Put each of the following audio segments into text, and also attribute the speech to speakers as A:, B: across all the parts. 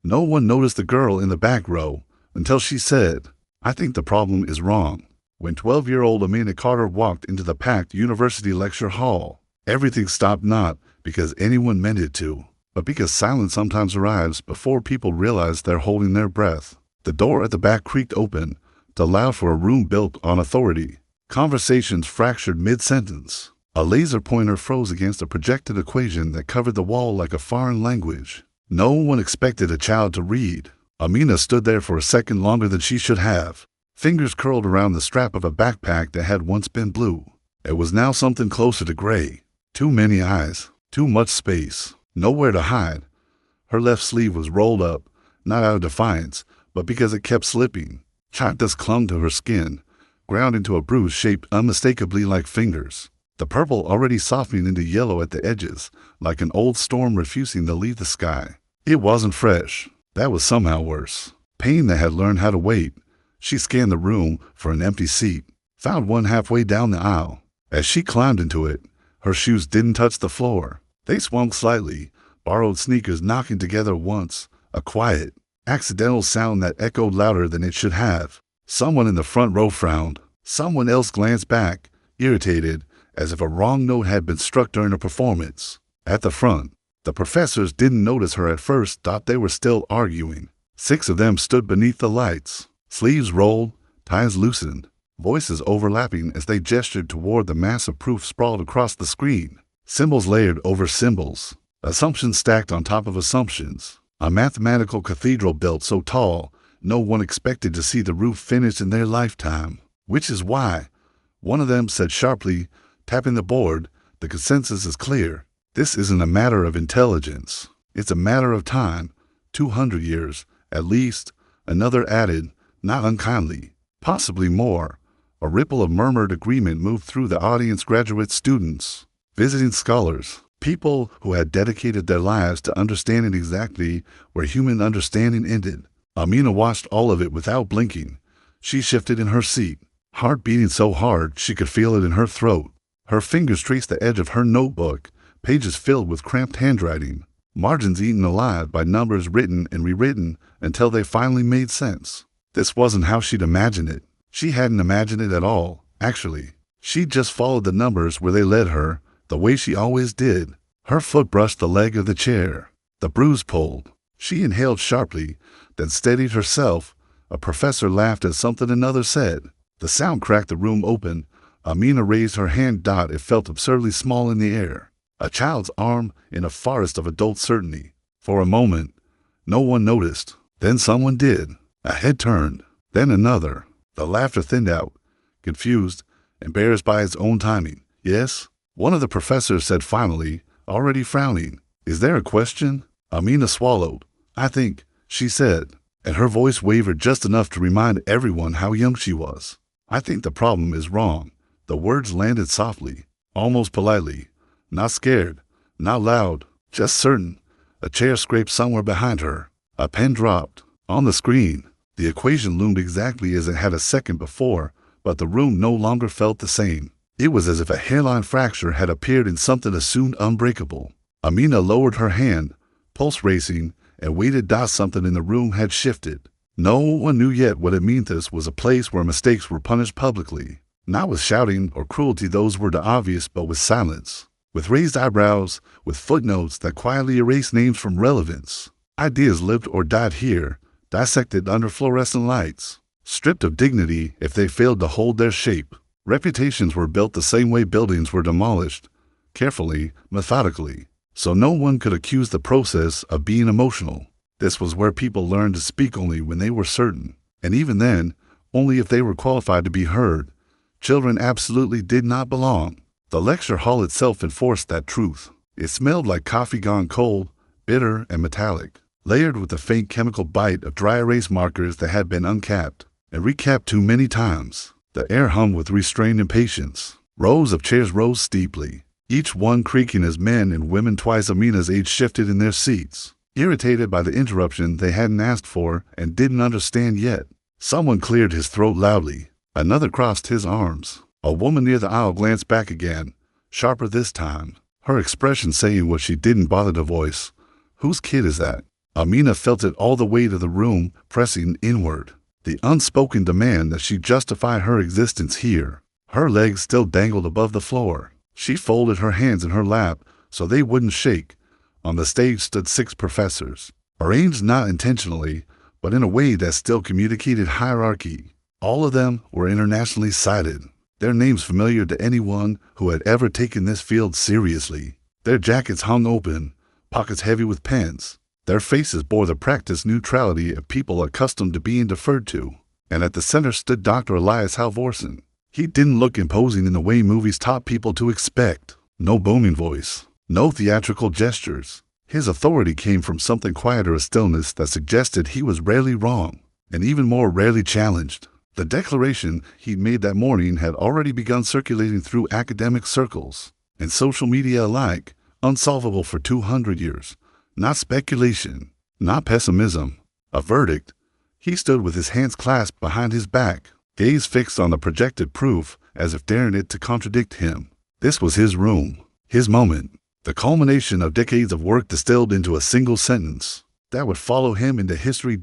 A: No one noticed the girl in the back row until she said, "I think the problem is wrong." When 12-year-old Amina Carter walked into the packed university lecture hall, everything stopped, not because anyone meant it to, but because silence sometimes arrives before people realize they're holding their breath. The door at the back creaked open to allow for a room built on authority. Conversations fractured mid-sentence. A laser pointer froze against a projected equation that covered the wall like a foreign language. No one expected a child to read. Amina stood there for a second longer than she should have. Fingers curled around the strap of a backpack that had once been blue. It was now something closer to gray. Too many eyes, too much space, nowhere to hide. Her left sleeve was rolled up, not out of defiance, but because it kept slipping. Chalk dust clung to her skin, ground into a bruise shaped unmistakably like fingers. The purple already softening into yellow at the edges, like an old storm refusing to leave the sky. It wasn't fresh. That was somehow worse. Pain that had learned how to wait. She scanned the room for an empty seat, found one halfway down the aisle. As she climbed into it, her shoes didn't touch the floor. They swung slightly, borrowed sneakers knocking together once, a quiet, accidental sound that echoed louder than it should have. Someone in the front row frowned. Someone else glanced back, irritated, as if a wrong note had been struck during a performance. At the front, the professors didn't notice her at first, thought they were still arguing. 6 of them stood beneath the lights. Sleeves rolled, ties loosened, voices overlapping as they gestured toward the mass of proof sprawled across the screen. Symbols layered over symbols, assumptions stacked on top of assumptions. A mathematical cathedral built so tall, no one expected to see the roof finished in their lifetime. Which is why, one of them said sharply, tapping the board, "The consensus is clear. This isn't a matter of intelligence. It's a matter of time. 200 years, at least," another added, not unkindly, "possibly more." A ripple of murmured agreement moved through the audience. Graduate students, visiting scholars, people who had dedicated their lives to understanding exactly where human understanding ended. Amina watched all of it without blinking. She shifted in her seat, heart beating so hard she could feel it in her throat. Her fingers traced the edge of her notebook, pages filled with cramped handwriting, margins eaten alive by numbers written and rewritten until they finally made sense. This wasn't how she'd imagined it. She hadn't imagined it at all, actually. She'd just followed the numbers where they led her, the way she always did. Her foot brushed the leg of the chair. The bruise pulled. She inhaled sharply, then steadied herself. A professor laughed at something another said. The sound cracked the room open. Amina raised her hand. It felt absurdly small in the air. A child's arm in a forest of adult certainty. For a moment, no one noticed. Then someone did. A head turned. Then another. The laughter thinned out, confused, embarrassed by its own timing. "Yes?" one of the professors said finally, already frowning. "Is there a question?" Amina swallowed. "I think," she said, and her voice wavered just enough to remind everyone how young she was. "I think the problem is wrong." The words landed softly, almost politely. Not scared, not loud, just certain. A chair scraped somewhere behind her. A pen dropped. On the screen, the equation loomed exactly as it had a second before, but the room no longer felt the same. It was as if a hairline fracture had appeared in something assumed unbreakable. Amina lowered her hand, pulse racing, and waited. Something in the room had shifted. No one knew yet what it meant. This was a place where mistakes were punished publicly. Not with shouting or cruelty, those were the obvious, but with silence. With raised eyebrows, with footnotes that quietly erased names from relevance. Ideas lived or died here, dissected under fluorescent lights, stripped of dignity if they failed to hold their shape. Reputations were built the same way buildings were demolished, carefully, methodically, so no one could accuse the process of being emotional. This was where people learned to speak only when they were certain, and even then, only if they were qualified to be heard. Children absolutely did not belong. The lecture hall itself enforced that truth. It smelled like coffee gone cold, bitter and metallic, layered with the faint chemical bite of dry erase markers that had been uncapped and recapped too many times. The air hummed with restrained impatience. Rows of chairs rose steeply, each one creaking as men and women twice Amina's age shifted in their seats, irritated by the interruption they hadn't asked for and didn't understand yet. Someone cleared his throat loudly. Another crossed his arms. A woman near the aisle glanced back again, sharper this time, her expression saying what she didn't bother to voice. "Whose kid is that?" Amina felt it all the weight of the room pressing inward. The unspoken demand that she justify her existence here. Her legs still dangled above the floor. She folded her hands in her lap so they wouldn't shake. On the stage stood 6 professors, arranged not intentionally, but in a way that still communicated hierarchy. All of them were internationally cited, their names familiar to anyone who had ever taken this field seriously. Their jackets hung open, pockets heavy with pens. Their faces bore the practiced neutrality of people accustomed to being deferred to. And at the center stood Dr. Elias Halvorsen. He didn't look imposing in the way movies taught people to expect. No booming voice, no theatrical gestures. His authority came from something quieter, a stillness that suggested he was rarely wrong, and even more rarely challenged. The declaration he'd made that morning had already begun circulating through academic circles and social media alike, unsolvable for 200 years. Not speculation, not pessimism, a verdict. He stood with his hands clasped behind his back, gaze fixed on the projected proof as if daring it to contradict him. This was his room, his moment, the culmination of decades of work distilled into a single sentence that would follow him into history.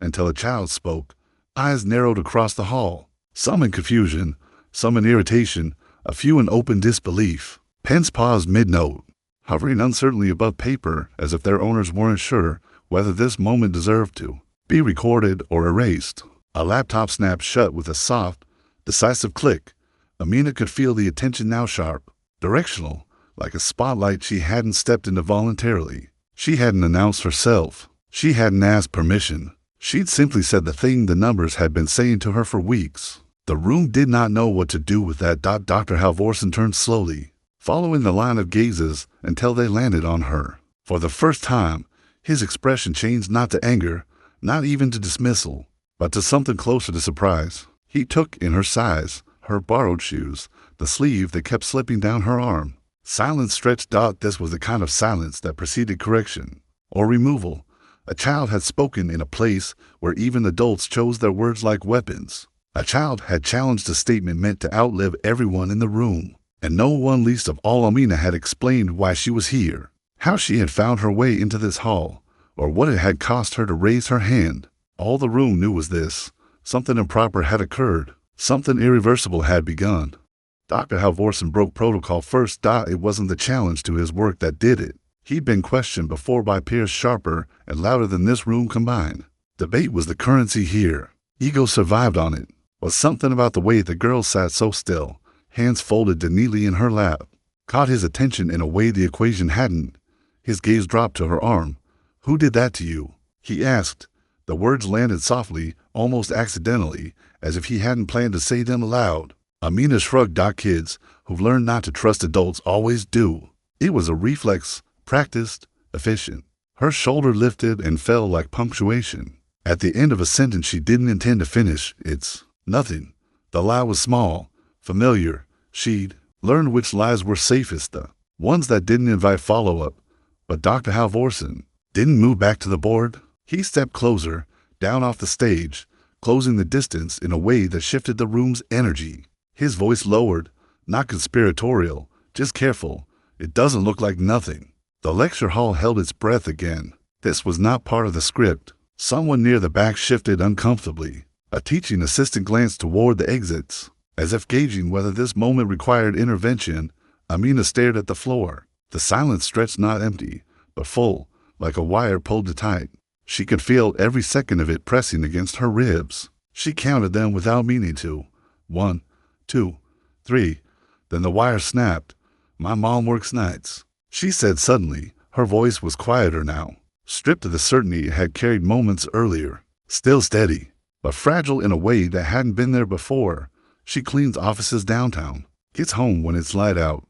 A: Until a child spoke, eyes narrowed across the hall, some in confusion, some in irritation, a few in open disbelief. Pens paused mid-note, hovering uncertainly above paper as if their owners weren't sure whether this moment deserved to be recorded or erased. A laptop snapped shut with a soft, decisive click. Amina could feel the attention now sharp, directional, like a spotlight she hadn't stepped into voluntarily. She hadn't announced herself. She hadn't asked permission. She'd simply said the thing the numbers had been saying to her for weeks. The room did not know what to do with that. Dr. Halvorsen turned slowly, following the line of gazes until they landed on her. For the first time, his expression changed, not to anger, not even to dismissal, but to something closer to surprise. He took in her size, her borrowed shoes, the sleeve that kept slipping down her arm. Silence stretched. This was the kind of silence that preceded correction or removal. A child had spoken in a place where even adults chose their words like weapons. A child had challenged a statement meant to outlive everyone in the room. And no one, least of all Amina, had explained why she was here, how she had found her way into this hall, or what it had cost her to raise her hand. All the room knew was this: something improper had occurred, something irreversible had begun. Dr. Halvorsen broke protocol first. It wasn't the challenge to his work that did it. He'd been questioned before by peers sharper and louder than this room combined. Debate was the currency here. Ego survived on it. Was something about the way the girl sat so still, hands folded neatly in her lap, caught his attention in a way the equation hadn't. His gaze dropped to her arm. "Who did that to you?" he asked. The words landed softly, almost accidentally, as if he hadn't planned to say them aloud. Amina shrugged. Kids who've learned not to trust adults always do. It was a reflex, practiced, efficient. Her shoulder lifted and fell like punctuation. At the end of a sentence she didn't intend to finish. It's nothing. The lie was small, familiar. She'd learned which lies were safest, the ones that didn't invite follow-up. But Dr. Halvorsen didn't move back to the board. He stepped closer, down off the stage, closing the distance in a way that shifted the room's energy. His voice lowered, not conspiratorial, just careful. "It doesn't look like nothing." The lecture hall held its breath again. This was not part of the script. Someone near the back shifted uncomfortably. A teaching assistant glanced toward the exits, as if gauging whether this moment required intervention. Amina stared at the floor. The silence stretched, not empty, but full, like a wire pulled tight. She could feel every second of it pressing against her ribs. She counted them without meaning to. 1, 2, 3. Then the wire snapped. "My mom works nights," she said suddenly. Her voice was quieter now, stripped of the certainty it had carried moments earlier. Still steady, but fragile in a way that hadn't been there before. "She cleans offices downtown, gets home when it's light out."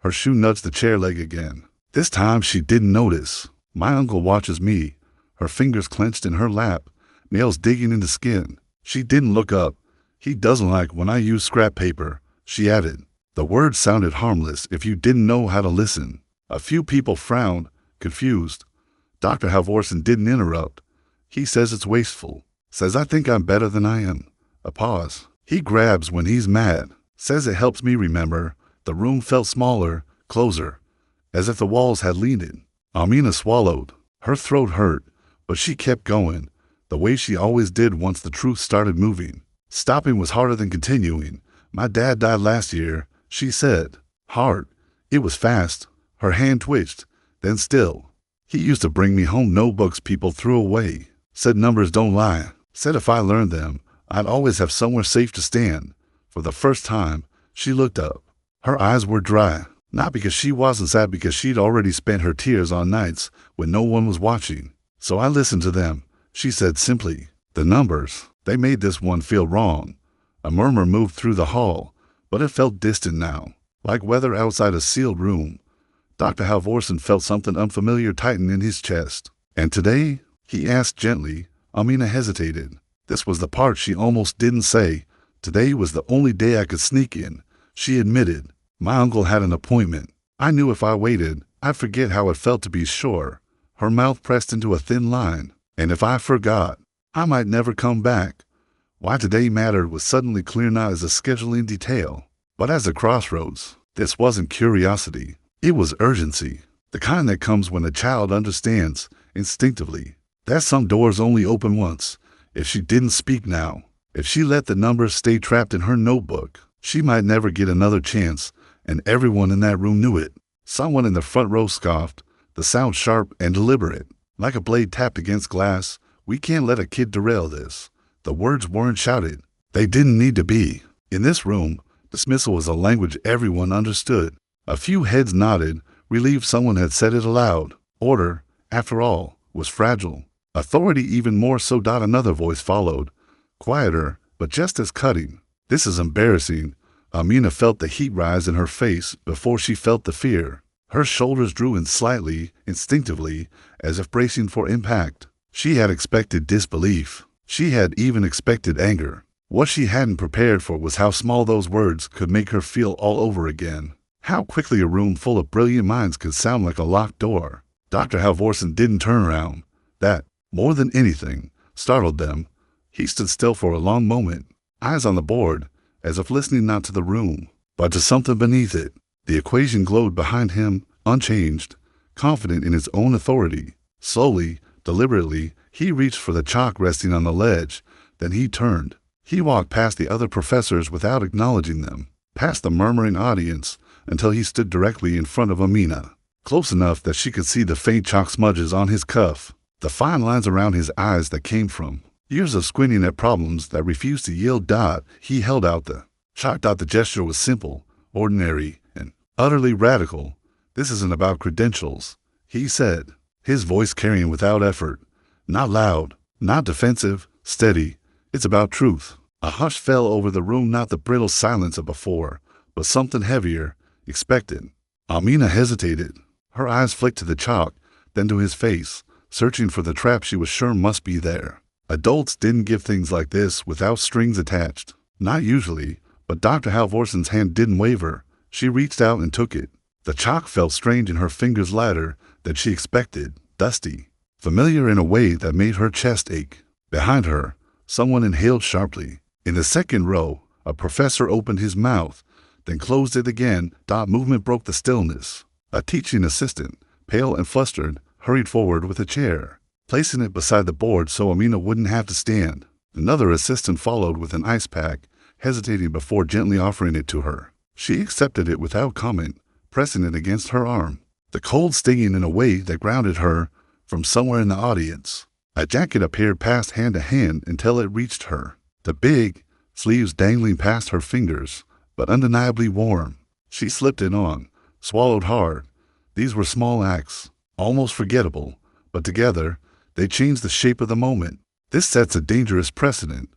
A: Her shoe nudged the chair leg again. This time she didn't notice. "My uncle watches me." Her fingers clenched in her lap, nails digging into skin. She didn't look up. "He doesn't like when I use scrap paper," she added. The words sounded harmless if you didn't know how to listen. A few people frowned, confused. Dr. Halvorsen didn't interrupt. "He says it's wasteful. Says I think I'm better than I am." A pause. "He grabs when he's mad. Says it helps me remember." The room felt smaller, closer, as if the walls had leaned in. Amina swallowed. Her throat hurt. But she kept going, the way she always did once the truth started moving. Stopping was harder than continuing. My dad died last year, she said. Hard. It was fast. Her hand twitched, then still. He used to bring me home notebooks people threw away. Said numbers don't lie. Said if I learned them, I'd always have somewhere safe to stand. For the first time, she looked up. Her eyes were dry. Not because she wasn't sad, because she'd already spent her tears on nights when no one was watching. So I listened to them, she said simply. The numbers, they made this one feel wrong. A murmur moved through the hall, but it felt distant now, like weather outside a sealed room. Dr. Halvorsen felt something unfamiliar tighten in his chest. And today? He asked gently. Amina hesitated. This was the part she almost didn't say. Today was the only day I could sneak in, she admitted. My uncle had an appointment. I knew if I waited, I'd forget how it felt to be sure. Her mouth pressed into a thin line. And if I forgot, I might never come back. Why today mattered was suddenly clear not as a scheduling detail, but as a crossroads. This wasn't curiosity. It was urgency. The kind that comes when a child understands, instinctively, that some doors only open once. If she didn't speak now, if she let the numbers stay trapped in her notebook, she might never get another chance, and everyone in that room knew it. Someone in the front row scoffed, the sound sharp and deliberate, like a blade tapped against glass. We can't let a kid derail this. The words weren't shouted. They didn't need to be. In this room, dismissal was a language everyone understood. A few heads nodded, relieved someone had said it aloud. Order, after all, was fragile. Authority even more so. Another voice followed, quieter, but just as cutting. This is embarrassing. Amina felt the heat rise in her face before she felt the fear. Her shoulders drew in slightly, instinctively, as if bracing for impact. She had expected disbelief. She had even expected anger. What she hadn't prepared for was how small those words could make her feel all over again. How quickly a room full of brilliant minds could sound like a locked door. Dr. Halvorsen didn't turn around. That, more than anything, startled them. He stood still for a long moment, eyes on the board, as if listening not to the room, but to something beneath it. The equation glowed behind him, unchanged, confident in his own authority. Slowly, deliberately, he reached for the chalk resting on the ledge. Then he turned. He walked past the other professors without acknowledging them, past the murmuring audience, until he stood directly in front of Amina, close enough that she could see the faint chalk smudges on his cuff, the fine lines around his eyes that came from years of squinting at problems that refused to yield. He held out the chalk. The gesture was simple, ordinary, and utterly radical. This isn't about credentials, he said, his voice carrying without effort. Not loud, not defensive, steady. It's about truth. A hush fell over the room, not the brittle silence of before, but something heavier, expected. Amina hesitated. Her eyes flicked to the chalk, then to his face, searching for the trap she was sure must be there. Adults didn't give things like this without strings attached. Not usually, but Dr. Halvorsen's hand didn't waver. She reached out and took it. The chalk felt strange in her fingers, lighter than she expected, dusty, familiar in a way that made her chest ache. Behind her, someone inhaled sharply. In the second row, a professor opened his mouth, then closed it again. Movement broke the stillness. A teaching assistant, pale and flustered, hurried forward with a chair, placing it beside the board so Amina wouldn't have to stand. Another assistant followed with an ice pack, hesitating before gently offering it to her. She accepted it without comment, pressing it against her arm, the cold stinging in a way that grounded her. From somewhere in the audience, a jacket appeared, passed hand to hand until it reached her. The big sleeves dangling past her fingers, but undeniably warm. She slipped it on, swallowed hard. These were small acts, almost forgettable, but together, they changed the shape of the moment. This sets a dangerous precedent,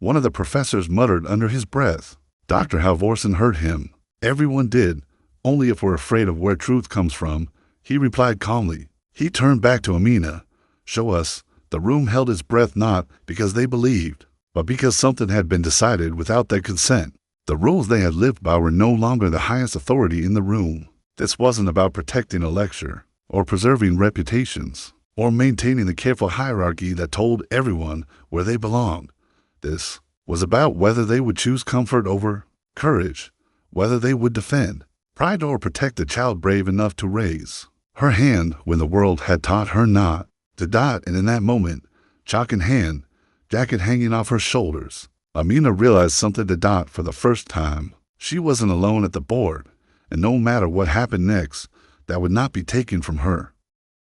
A: one of the professors muttered under his breath. Dr. Halvorsen heard him. Everyone did, only if we're afraid of where truth comes from, he replied calmly. He turned back to Amina. Show us. The room held its breath, not because they believed, but because something had been decided without their consent. The rules they had lived by were no longer the highest authority in the room. This wasn't about protecting a lecture, or preserving reputations, or maintaining the careful hierarchy that told everyone where they belonged. This was about whether they would choose comfort over courage, whether they would defend pride or protect the child brave enough to raise her hand when the world had taught her not. to Dot, and in that moment, chalk in hand, jacket hanging off her shoulders, Amina realized something to Dot for the first time. She wasn't alone at the board, and no matter what happened next, that would not be taken from her.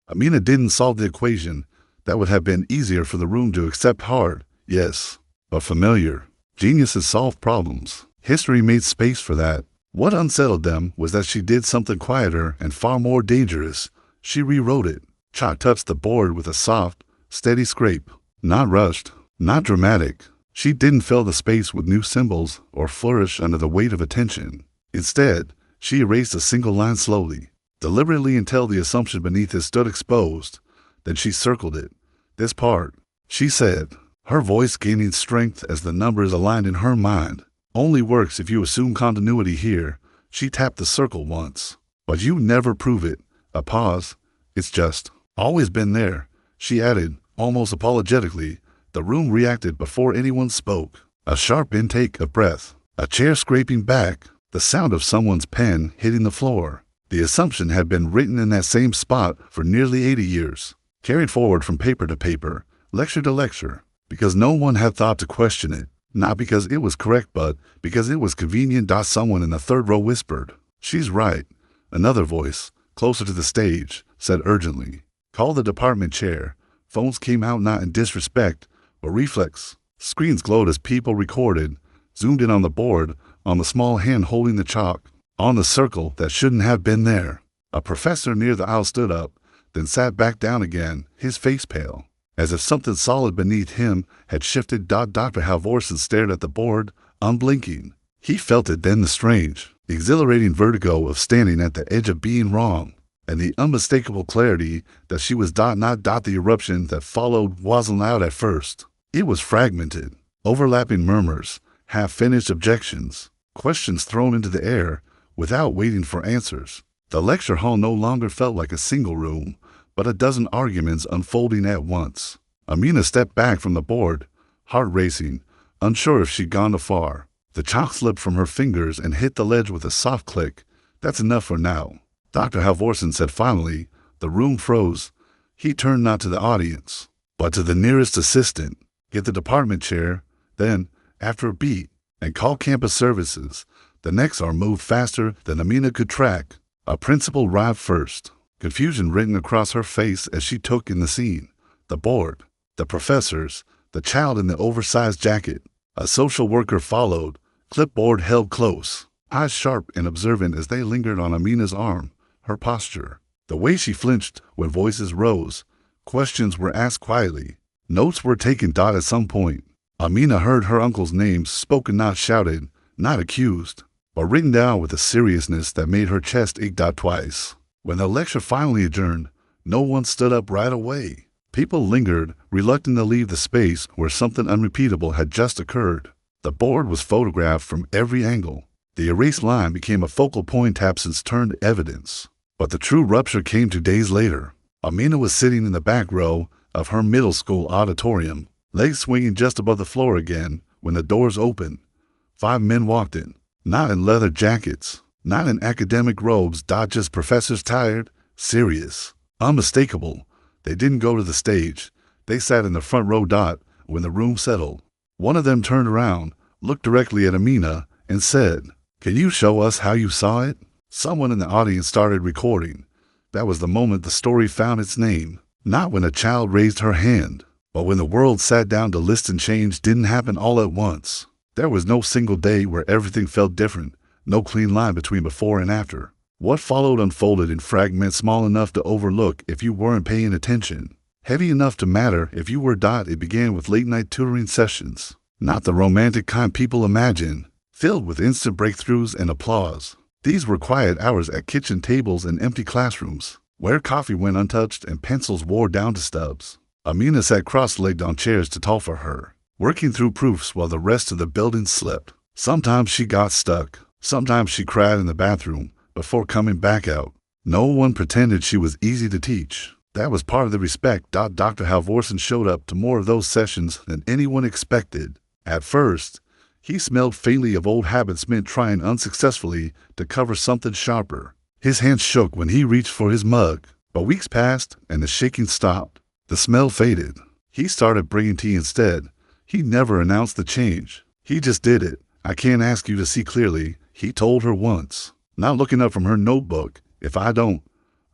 A: Amina didn't solve the equation. That would have been easier for the room to accept hard, yes, but familiar. Geniuses solve problems. History made space for that. What unsettled them was that she did something quieter and far more dangerous. She rewrote it. Chalk touched the board with a soft, steady scrape. Not rushed, not dramatic. She didn't fill the space with new symbols or flourish under the weight of attention. Instead, she erased a single line slowly, deliberately until the assumption beneath it stood exposed. Then she circled it. This part, she said, her voice gaining strength as the numbers aligned in her mind, only works if you assume continuity here. She tapped the circle once. But you never prove it. A pause. It's just always been there, she added, almost apologetically. The room reacted before anyone spoke. A sharp intake of breath, a chair scraping back, the sound of someone's pen hitting the floor. The assumption had been written in that same spot for nearly 80 years, carried forward from paper to paper, lecture to lecture, because no one had thought to question it. Not because it was correct, but because it was convenient. Someone in the third row whispered, "She's right." Another voice, closer to the stage, said urgently, "Call the department chair." Phones came out not in disrespect, but reflex. Screens glowed as people recorded, zoomed in on the board, on the small hand holding the chalk, on the circle that shouldn't have been there. A professor near the aisle stood up, then sat back down again, his face pale, as if something solid beneath him had shifted. Dr. Halvorsen stared at the board, unblinking. He felt it then, the strange, exhilarating vertigo of standing at the edge of being wrong, and the unmistakable clarity that she was not. The eruption that followed wasn't loud at first. It was fragmented, overlapping murmurs, half-finished objections, questions thrown into the air without waiting for answers. The lecture hall no longer felt like a single room, but a dozen arguments unfolding at once. Amina stepped back from the board, heart racing, unsure if she'd gone too far. The chalk slipped from her fingers and hit the ledge with a soft click. "That's enough for now," Dr. Halvorsen said finally. The room froze. He turned not to the audience, but to the nearest assistant. "Get the department chair, then, after a beat, and call campus services." The next hour moved faster than Amina could track. A principal arrived first, confusion written across her face as she took in the scene. The board, the professors, the child in the oversized jacket. A social worker followed, clipboard held close, eyes sharp and observant as they lingered on Amina's arm, her posture, the way she flinched when voices rose. Questions were asked quietly. Notes were taken. At some point, Amina heard her uncle's name spoken, not shouted, not accused, but written down with a seriousness that made her chest ache. Twice. When the lecture finally adjourned, no one stood up right away. People lingered, reluctant to leave the space where something unrepeatable had just occurred. The board was photographed from every angle. The erased line became a focal point. Absence turned evidence. But the true rupture came 2 days later. Amina was sitting in the back row of her middle school auditorium, legs swinging just above the floor again, when the doors opened. 5 men walked in, not in leather jackets, not in academic robes. Just professors, tired, serious, unmistakable. They didn't go to the stage. They sat in the front row. When the room settled, one of them turned around, looked directly at Amina, and said, "Can you show us how you saw it?" Someone in the audience started recording. That was the moment the story found its name. Not when a child raised her hand, but when the world sat down to listen. Change didn't happen all at once. There was no single day where everything felt different, no clean line between before and after. What followed unfolded in fragments small enough to overlook if you weren't paying attention, heavy enough to matter if you were. It began with late-night tutoring sessions, not the romantic kind people imagine, filled with instant breakthroughs and applause. These were quiet hours at kitchen tables and empty classrooms, where coffee went untouched and pencils wore down to stubs. Amina sat cross-legged on chairs too tall for her, working through proofs while the rest of the building slept. Sometimes she got stuck. Sometimes she cried in the bathroom before coming back out. No one pretended she was easy to teach. That was part of the respect. Dr. Halvorsen showed up to more of those sessions than anyone expected. At first, he smelled faintly of old habits, meant trying unsuccessfully to cover something sharper. His hand shook when he reached for his mug, but weeks passed and the shaking stopped. The smell faded. He started bringing tea instead. He never announced the change. He just did it. I can't ask you to see clearly, he told her once. Not looking up from her notebook. If I don't.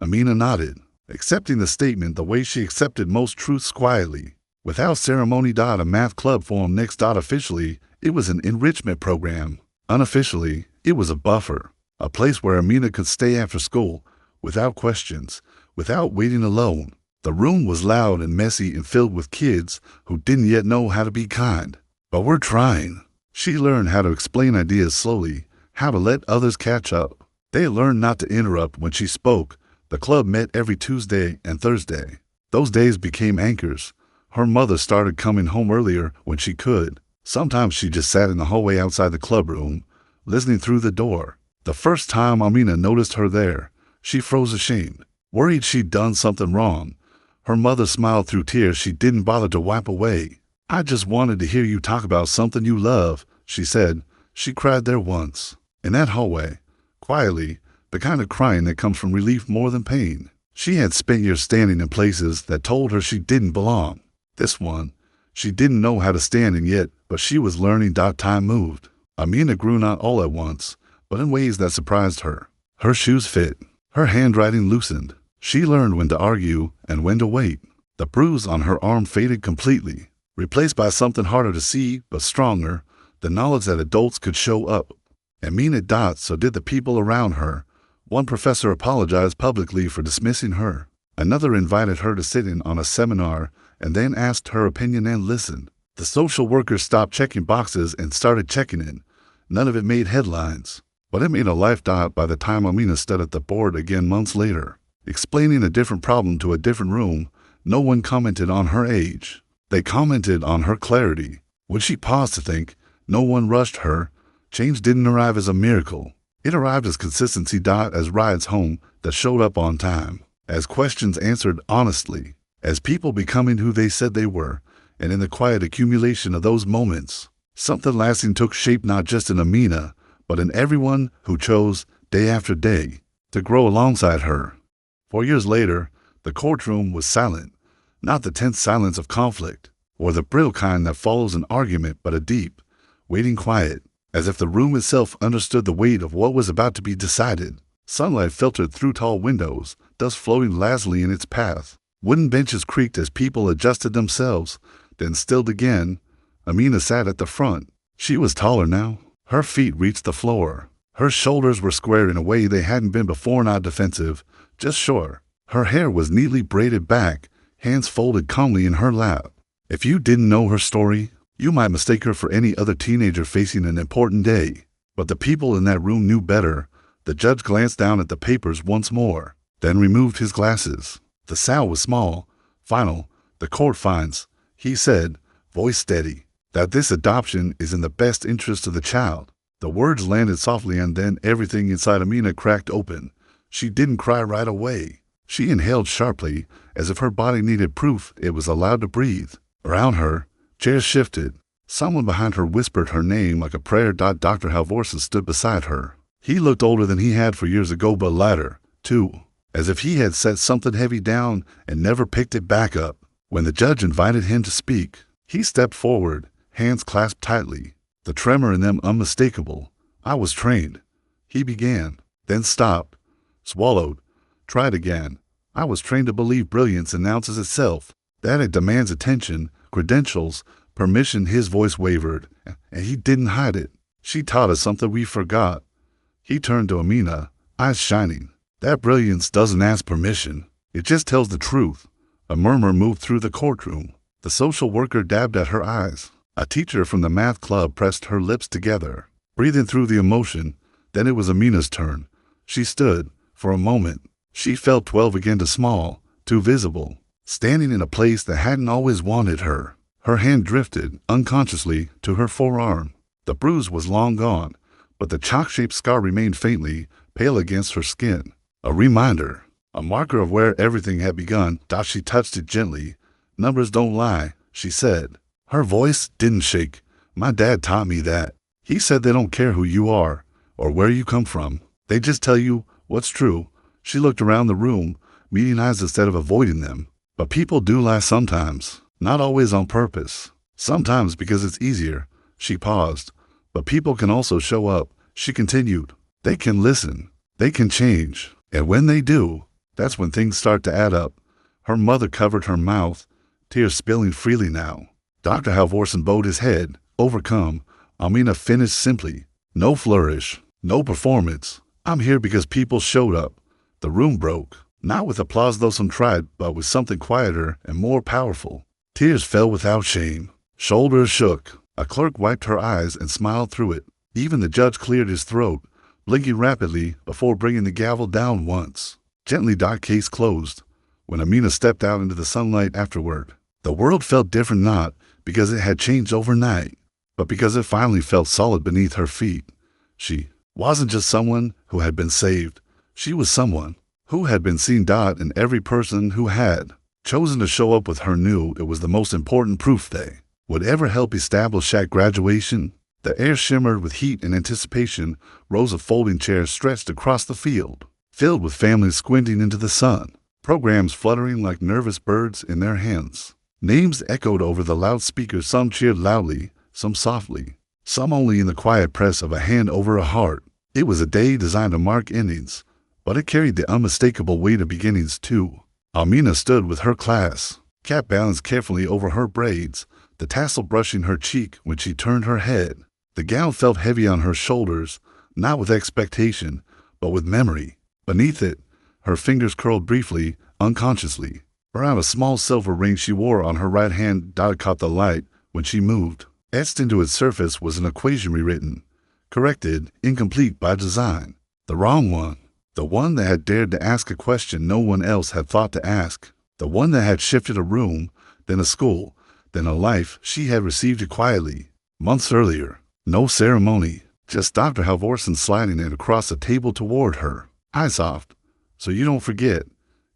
A: Amina nodded, accepting the statement the way she accepted most truths quietly. Without ceremony. A math club formed next. Officially, it was an enrichment program. Unofficially, it was a buffer. A place where Amina could stay after school, without questions, without waiting alone. The room was loud and messy and filled with kids who didn't yet know how to be kind. But we're trying. She learned how to explain ideas slowly, how to let others catch up. They learned not to interrupt when she spoke. The club met every Tuesday and Thursday. Those days became anchors. Her mother started coming home earlier when she could. Sometimes she just sat in the hallway outside the club room, listening through the door. The first time Amina noticed her there, she froze ashamed, worried she'd done something wrong. Her mother smiled through tears she didn't bother to wipe away. I just wanted to hear you talk about something you love, she said. She cried there once, in that hallway, quietly, the kind of crying that comes from relief more than pain. She had spent years standing in places that told her she didn't belong. This one, she didn't know how to stand in yet, but she was learning. Time moved. Amina grew not all at once, but in ways that surprised her. Her shoes fit. Her handwriting loosened. She learned when to argue and when to wait. The bruise on her arm faded completely, replaced by something harder to see but stronger, the knowledge that adults could show up. Amina. So did the people around her. One professor apologized publicly for dismissing her. Another invited her to sit in on a seminar and then asked her opinion and listened. The social worker stopped checking boxes and started checking in. None of it made headlines, but it made a life. By the time Amina stood at the board again months later, explaining a different problem to a different room, no one commented on her age. They commented on her clarity. When she paused to think, no one rushed her. Change didn't arrive as a miracle. It arrived as consistency. As rides home that showed up on time, as questions answered honestly, as people becoming who they said they were, and in the quiet accumulation of those moments, something lasting took shape not just in Amina, but in everyone who chose, day after day, to grow alongside her. 4 years later, the courtroom was silent, not the tense silence of conflict, or the brittle kind that follows an argument, but a deep, waiting quiet, as if the room itself understood the weight of what was about to be decided. Sunlight filtered through tall windows, dust floating lazily in its path. Wooden benches creaked as people adjusted themselves, then stilled again. Amina sat at the front. She was taller now. Her feet reached the floor. Her shoulders were squared in a way they hadn't been before, not defensive, just short. Her hair was neatly braided back, hands folded calmly in her lap. If you didn't know her story, you might mistake her for any other teenager facing an important day. But the people in that room knew better. The judge glanced down at the papers once more, then removed his glasses. The sound was small, final. The court finds, he said, voice steady, that this adoption is in the best interest of the child. The words landed softly and then everything inside Amina cracked open. She didn't cry right away. She inhaled sharply, as if her body needed proof it was allowed to breathe. Around her, chairs shifted. Someone behind her whispered her name like a prayer. Dr. Halvorsen stood beside her. He looked older than he had 4 years ago, but lighter, too, as if he had set something heavy down and never picked it back up. When the judge invited him to speak, he stepped forward, hands clasped tightly, the tremor in them unmistakable. I was trained, he began, then stopped, swallowed, tried again. I was trained to believe brilliance announces itself, that it demands attention, credentials, permission. His voice wavered, and he didn't hide it. She taught us something we forgot. He turned to Amina, eyes shining. That brilliance doesn't ask permission. It just tells the truth. A murmur moved through the courtroom. The social worker dabbed at her eyes. A teacher from the math club pressed her lips together, breathing through the emotion. Then it was Amina's turn. She stood. For a moment, she felt 12 again, too small, too visible, standing in a place that hadn't always wanted her. Her hand drifted, unconsciously, to her forearm. The bruise was long gone, but the chalk-shaped scar remained faintly, pale against her skin. A reminder, a marker of where everything had begun. She touched it gently. Numbers don't lie, she said. Her voice didn't shake. My dad taught me that. He said they don't care who you are or where you come from. They just tell you what's true. She looked around the room, meeting eyes instead of avoiding them. But people do lie sometimes, not always on purpose. Sometimes because it's easier. She paused. But people can also show up, she continued. They can listen. They can change. And when they do, that's when things start to add up. Her mother covered her mouth, tears spilling freely now. Dr. Halvorsen bowed his head, overcome. Amina finished simply. No flourish, no performance. I'm here because people showed up. The room broke. Not with applause though some tried, but with something quieter and more powerful. Tears fell without shame. Shoulders shook. A clerk wiped her eyes and smiled through it. Even the judge cleared his throat, blinking rapidly before bringing the gavel down once. Gently, case closed. When Amina stepped out into the sunlight afterward, the world felt different, not because it had changed overnight, but because it finally felt solid beneath her feet. She wasn't just someone who had been saved. She was someone who had been seen. And every person who had chosen to show up with her knew it was the most important proof they would ever help establish at graduation. The air shimmered with heat and anticipation. Rows of folding chairs stretched across the field, filled with families squinting into the sun, programs fluttering like nervous birds in their hands. Names echoed over the loudspeakers. Some cheered loudly, some softly, some only in the quiet press of a hand over a heart. It was a day designed to mark endings, but it carried the unmistakable weight of beginnings too. Amina stood with her class, cap balanced carefully over her braids, the tassel brushing her cheek when she turned her head. The gown felt heavy on her shoulders, not with expectation, but with memory. Beneath it, her fingers curled briefly, unconsciously, around a small silver ring she wore on her right hand. Caught the light when she moved. Etched into its surface was an equation rewritten, corrected, incomplete by design. The wrong one. The one that had dared to ask a question no one else had thought to ask. The one that had shifted a room, then a school, then a life. She had received it quietly, months earlier. No ceremony, just Dr. Halvorsen sliding it across the table toward her. Eyes soft. So you don't forget,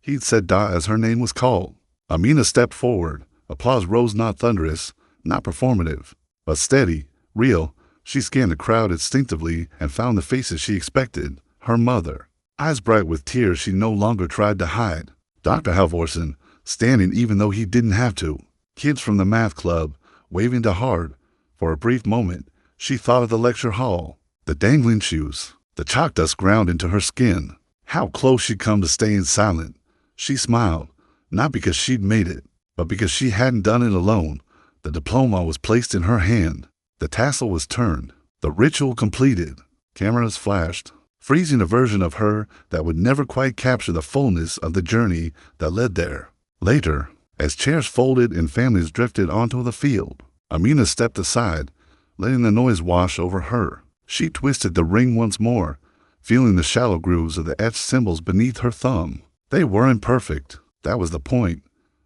A: he'd said as her name was called. Amina stepped forward. Applause rose, not thunderous, not performative, but steady, real. She scanned the crowd instinctively and found the faces she expected. Her mother, eyes bright with tears she no longer tried to hide. Dr. Halvorsen, standing even though he didn't have to. Kids from the math club, waving to Hard. For a brief moment, she thought of the lecture hall, the dangling shoes, the chalk dust ground into her skin. How close she'd come to staying silent. She smiled, not because she'd made it, but because she hadn't done it alone. The diploma was placed in her hand. The tassel was turned. The ritual completed. Cameras flashed, freezing a version of her that would never quite capture the fullness of the journey that led there. Later, as chairs folded and families drifted onto the field, Amina stepped aside, letting the noise wash over her. She twisted the ring once more, feeling the shallow grooves of the etched symbols beneath her thumb. They weren't perfect. That was the point.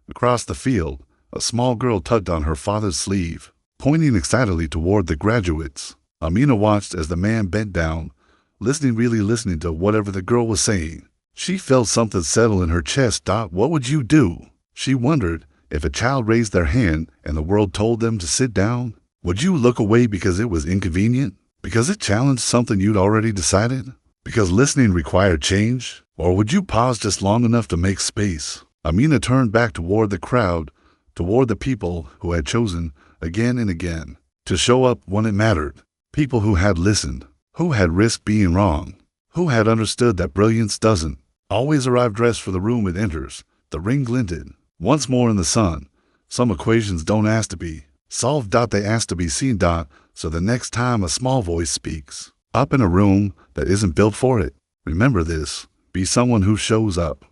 A: Across the field, a small girl tugged on her father's sleeve, pointing excitedly toward the graduates. Amina watched as the man bent down, really listening to whatever the girl was saying. She felt something settle in her chest. What would you do? She wondered, if a child raised their hand and the world told them to sit down, would you look away because it was inconvenient? Because it challenged something you'd already decided? Because listening required change? Or would you pause just long enough to make space? Amina turned back toward the crowd, toward the people who had chosen, again and again, to show up when it mattered. People who had listened, who had risked being wrong, who had understood that brilliance doesn't always arrive dressed for the room it enters. The ring glinted, once more in the sun. Some equations don't ask to be solved. They ask to be seen. So the next time a small voice speaks, up in a room that isn't built for it, remember this. Be someone who shows up.